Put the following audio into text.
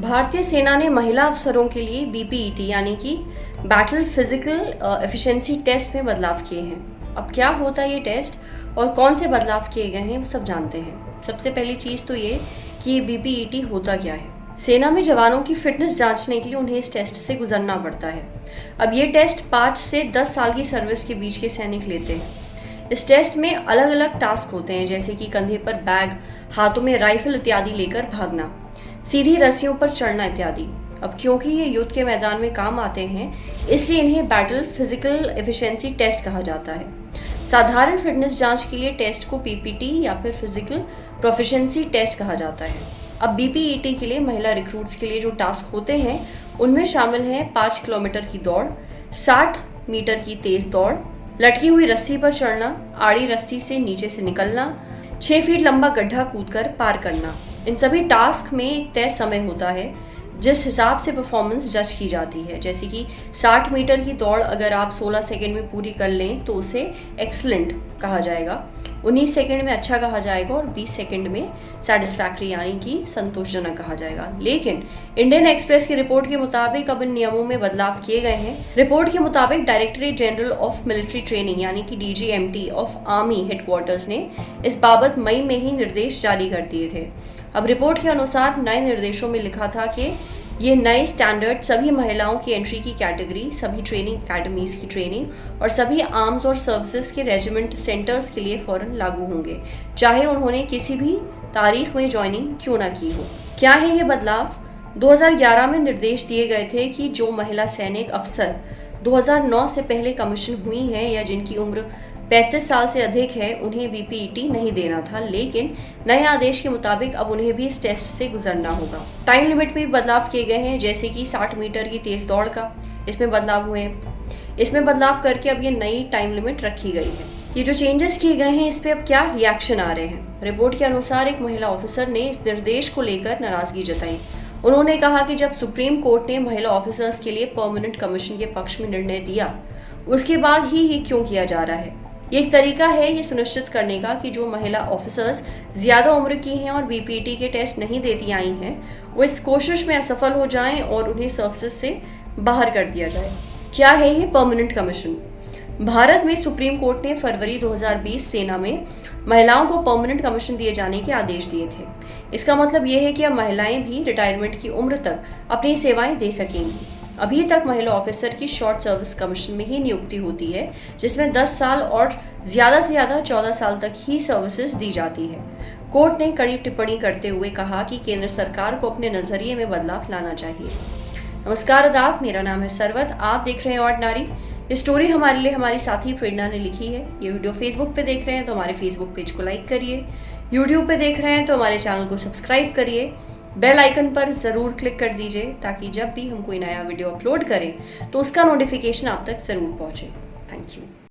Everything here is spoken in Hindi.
भारतीय सेना ने महिला अफसरों के लिए बीपीईटी यानी कि बैटल फिजिकल एफिशिएंसी टेस्ट में बदलाव किए हैं। अब क्या होता है ये टेस्ट और कौन से बदलाव किए गए हैं, वो सब जानते हैं। सबसे पहली चीज़ तो ये कि ये बीपीईटी होता क्या है। सेना में जवानों की फिटनेस जांचने के लिए उन्हें इस टेस्ट से गुजरना पड़ता है। अब ये टेस्ट 5 से 10 साल की सर्विस के बीच के सैनिक लेते हैं। इस टेस्ट में अलग अलग टास्क होते हैं, जैसे कि कंधे पर बैग, हाथों में राइफल इत्यादि लेकर भागना, सीधी रस्सियों पर चढ़ना इत्यादि। अब क्योंकि ये युद्ध के मैदान में काम आते हैं, इसलिए इन्हें बैटल फिजिकल एफिशिएंसी टेस्ट कहा जाता है। साधारण फिटनेस जांच के लिए टेस्ट को पीपीटी या फिर फिजिकल प्रोफिशिएंसी टेस्ट कहा जाता है। अब बीपीईटी के लिए महिला रिक्रूट्स के लिए जो टास्क होते हैं, उनमें शामिल हैं 5 किलोमीटर की दौड़, 60 मीटर की तेज दौड़, लटकी हुई रस्सी पर चढ़ना, आड़ी रस्सी से नीचे से निकलना, 6 फीट लंबा गड्ढा कूदकर पार करना। इन सभी टास्क में एक तय समय होता है जिस हिसाब से परफॉर्मेंस जज की जाती है। जैसे कि 60 मीटर की दौड़ अगर आप 16 सेकंड में पूरी कर लें तो उसे एक्सीलेंट कहा जाएगा, 19 सेकंड में अच्छा कहा जाएगा और 20 सेकंड में सैटिस्फैक्ट्री यानी कि संतोषजनक कहा जाएगा। लेकिन इंडियन एक्सप्रेस की रिपोर्ट के मुताबिक अब इन नियमों में बदलाव किए गए हैं। रिपोर्ट के मुताबिक directorate general of military training यानी कि डीजीएमटी ऑफ आर्मी हेडक्वार्टर्स ने इस बाबत मई में ही निर्देश जारी कर दिए थे। अब रिपोर्ट के अनुसार नए निर्देशों में लिखा था कि ये नए स्टैंडर्ड सभी महिलाओं की एंट्री की कैटेगरी, सभी ट्रेनिंग एकेडमीज की ट्रेनिंग और सभी आर्म्स और सर्विसेज के रेजिमेंट सेंटर्स के लिए फौरन लागू होंगे, चाहे उन्होंने किसी भी तारीख में ज्वाइनिंग क्यों ना की हो। क्या है ये बदलाव? 2011 में निर्देश दिए गए थे कि जो महिला सैनिक अफसर 2009 से पहले कमीशन हुई हैं या जिनकी उम्र 35 साल से अधिक है, उन्हें बीपीईटी नहीं देना था। लेकिन नए आदेश के मुताबिक अब उन्हें भी इस टेस्ट से गुजरना होगा। टाइम लिमिट में भी बदलाव किए गए हैं, जैसे कि 60 मीटर की तेज दौड़ का इसमें बदलाव हुए हैं। इसमें बदलाव करके अब ये नई टाइम लिमिट रखी गई है। ये जो चेंजेस किए गए हैं, इस पे अब क्या रिएक्शन आ रहे हैं? रिपोर्ट के अनुसार एक महिला ऑफिसर ने इस निर्देश को लेकर नाराजगी जताई। उन्होंने कहा कि जब सुप्रीम कोर्ट ने महिला ऑफिसर्स के लिए परमानेंट कमीशन के पक्ष में निर्णय दिया, उसके बाद ही ये क्यों किया जा रहा है। ये एक तरीका है ये सुनिश्चित करने का कि जो महिला ऑफिसर्स ज्यादा उम्र की हैं और बीपीईटी के टेस्ट नहीं देती आई हैं, वो इस कोशिश में असफल हो जाएं और उन्हें सर्विसेज से बाहर कर दिया जाए। क्या है ये परमानेंट कमीशन? भारत में सुप्रीम कोर्ट ने फरवरी 2020 सेना में महिलाओं को परमानेंट कमीशन दिए जाने के आदेश दिए थे। इसका मतलब ये है कि अब महिलाएं भी रिटायरमेंट की उम्र तक अपनी सेवाएं दे सकेंगी। अभी तक महिला ऑफिसर की शॉर्ट सर्विस कमीशन में ही नियुक्ति होती है, जिसमें 10 साल और ज्यादा से ज्यादा 14 साल तक ही सर्विसेज दी जाती है। कोर्ट ने कड़ी टिप्पणी करते हुए कहा कि केंद्र सरकार को अपने नजरिए में बदलाव लाना चाहिए। नमस्कार आदाब, मेरा नाम है सरवत, आप देख रहे हैं ऑर्डिनरी। ये स्टोरी हमारे लिए हमारी साथी प्रेरणा ने लिखी है। ये वीडियो फेसबुक पे देख रहे हैं तो हमारे फेसबुक पेज को लाइक करिए, यूट्यूब पे देख रहे हैं तो हमारे चैनल को सब्सक्राइब करिए, बेल आइकन पर ज़रूर क्लिक कर दीजिए ताकि जब भी हम कोई नया वीडियो अपलोड करें तो उसका नोटिफिकेशन आप तक ज़रूर पहुंचे। Thank you.